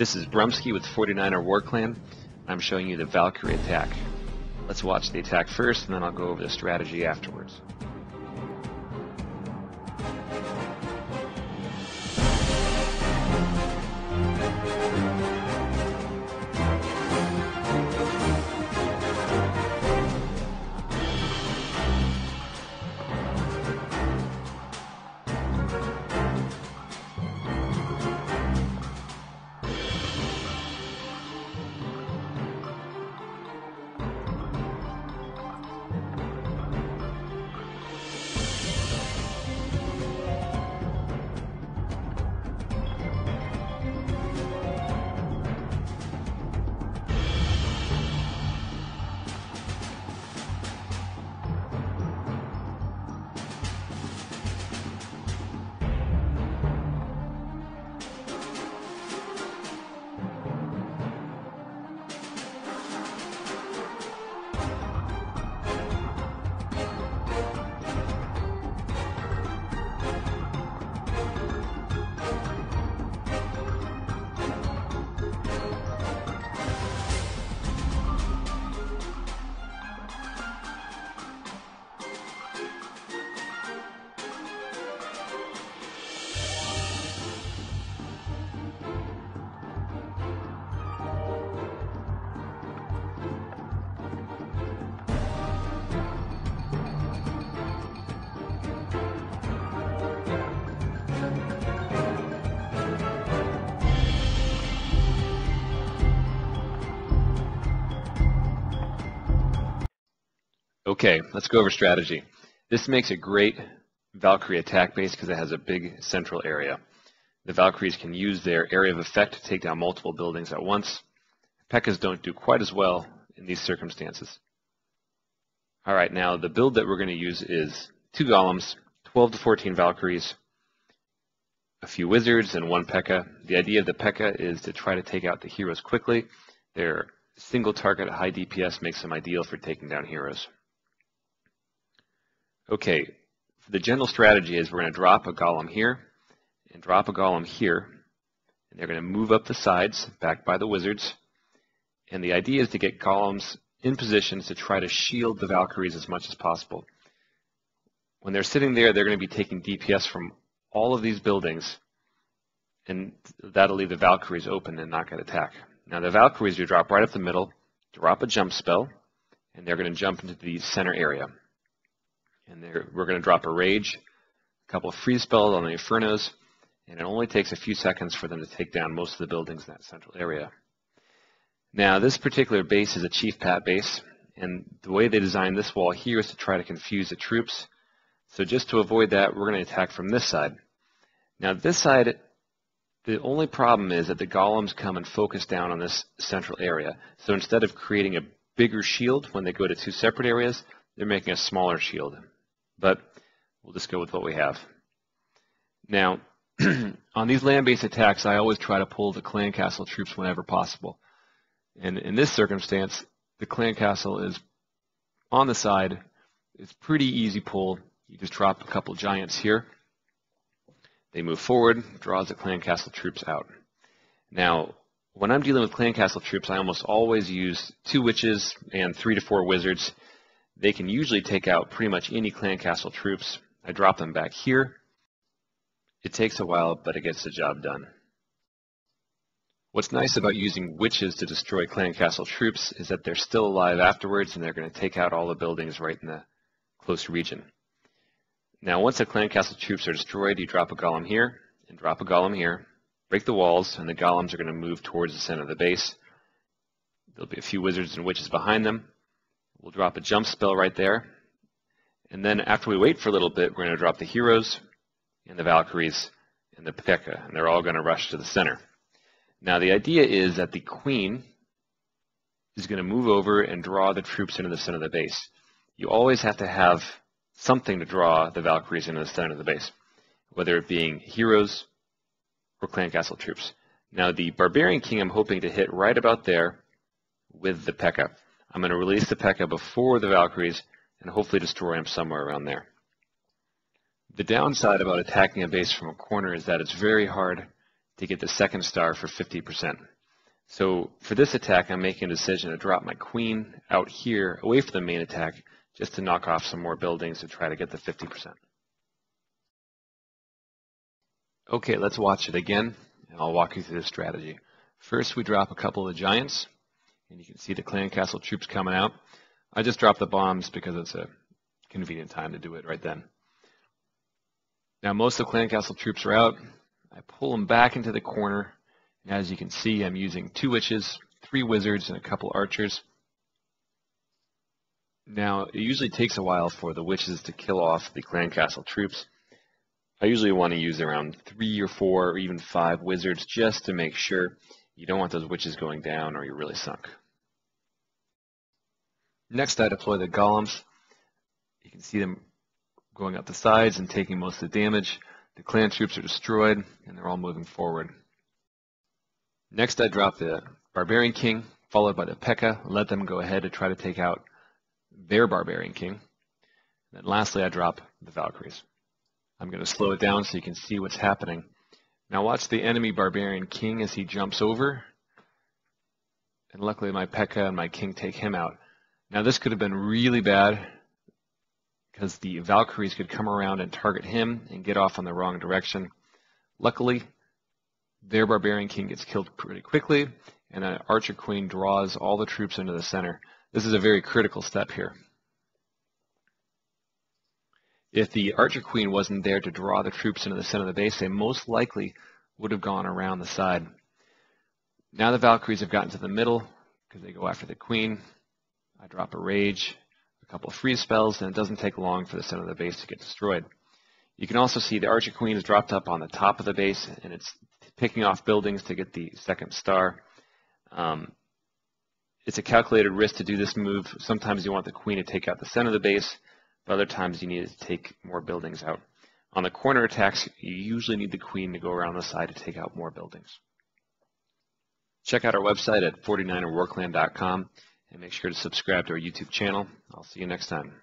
This is Brumsky with 49er War Clan. I'm showing you the Valkyrie attack. Let's watch the attack first, and then I'll go over the strategy afterwards. Okay, let's go over strategy. This makes a great Valkyrie attack base because it has a big central area. The Valkyries can use their area of effect to take down multiple buildings at once. P.E.K.K.A.s don't do quite as well in these circumstances. Alright, now the build that we're going to use is 2 golems, 12 to 14 Valkyries, a few wizards, and 1 P.E.K.K.A. The idea of the P.E.K.K.A. is to try to take out the heroes quickly. Their single target at high DPS makes them ideal for taking down heroes. Okay, the general strategy is we're going to drop a golem here and drop a golem here, and they're going to move up the sides backed by the wizards, and the idea is to get golems in positions to try to shield the Valkyries as much as possible. When they're sitting there, they're going to be taking DPS from all of these buildings, and that'll leave the Valkyries open and not get attacked. Now the Valkyries, you drop right up the middle, drop a jump spell, and they're going to jump into the center area. And we're going to drop a rage, a couple of freeze spells on the Infernos, and it only takes a few seconds for them to take down most of the buildings in that central area. Now this particular base is a Chief Pat base, and the way they designed this wall here is to try to confuse the troops. So just to avoid that, we're going to attack from this side. Now this side, the only problem is that the golems come and focus down on this central area. So instead of creating a bigger shield when they go to 2 separate areas, they're making a smaller shield. But we'll just go with what we have. Now, on these land-based attacks, I always try to pull the clan castle troops whenever possible. And in this circumstance, the clan castle is on the side. It's pretty easy pull. You just drop a couple giants here. They move forward, draws the clan castle troops out. Now, when I'm dealing with clan castle troops, I almost always use 2 witches and 3 to 4 wizards. They can usually take out pretty much any clan castle troops. I drop them back here. It takes a while, but it gets the job done. What's nice about using witches to destroy clan castle troops is that they're still alive afterwards, and they're going to take out all the buildings right in the close region. Now, once the clan castle troops are destroyed, you drop a golem here and drop a golem here, break the walls, and the golems are going to move towards the center of the base. There'll be a few wizards and witches behind them. We'll drop a jump spell right there. And then after we wait for a little bit, we're going to drop the heroes and the Valkyries and the P.E.K.K.A. And they're all going to rush to the center. Now the idea is that the queen is going to move over and draw the troops into the center of the base. You always have to have something to draw the Valkyries into the center of the base, whether it being heroes or clan castle troops. Now the Barbarian King I'm hoping to hit right about there with the P.E.K.K.A. I'm going to release the P.E.K.K.A. before the Valkyries and hopefully destroy him somewhere around there. The downside about attacking a base from a corner is that it's very hard to get the second star for 50%. So for this attack, I'm making a decision to drop my queen out here away from the main attack just to knock off some more buildings to try to get the 50%. Okay, let's watch it again, and I'll walk you through the strategy. First, we drop a couple of the giants, and you can see the clan castle troops coming out. I just dropped the bombs because it's a convenient time to do it right then. Now most of the clan castle troops are out. I pull them back into the corner, and as you can see, I'm using 2 witches, 3 wizards, and a couple archers. Now, it usually takes a while for the witches to kill off the clan castle troops. I usually want to use around 3 or 4 or even 5 wizards just to make sure. You don't want those witches going down or you're really sunk. Next, I deploy the golems. You can see them going up the sides and taking most of the damage. The clan troops are destroyed and they're all moving forward. Next, I drop the barbarian king, followed by the P.E.K.K.A. Let them go ahead to try to take out their barbarian king. And then lastly, I drop the valkyries. I'm going to slow it down so you can see what's happening. Now watch the enemy barbarian king as he jumps over. And luckily my P.E.K.K.A. and my king take him out. Now this could have been really bad because the valkyries could come around and target him and get off on the wrong direction. Luckily, their barbarian king gets killed pretty quickly, and an archer queen draws all the troops into the center. This is a very critical step here. If the archer queen wasn't there to draw the troops into the center of the base, they most likely would have gone around the side. Now the valkyries have gotten to the middle because they go after the queen. I drop a rage, a couple of freeze spells, and it doesn't take long for the center of the base to get destroyed. You can also see the archer queen is dropped up on the top of the base, and it's picking off buildings to get the second star. It's a calculated risk to do this move. Sometimes you want the queen to take out the center of the base, but other times you need to take more buildings out. On the corner attacks, you usually need the queen to go around the side to take out more buildings. Check out our website at 49erwarclan.com and make sure to subscribe to our YouTube channel. I'll see you next time.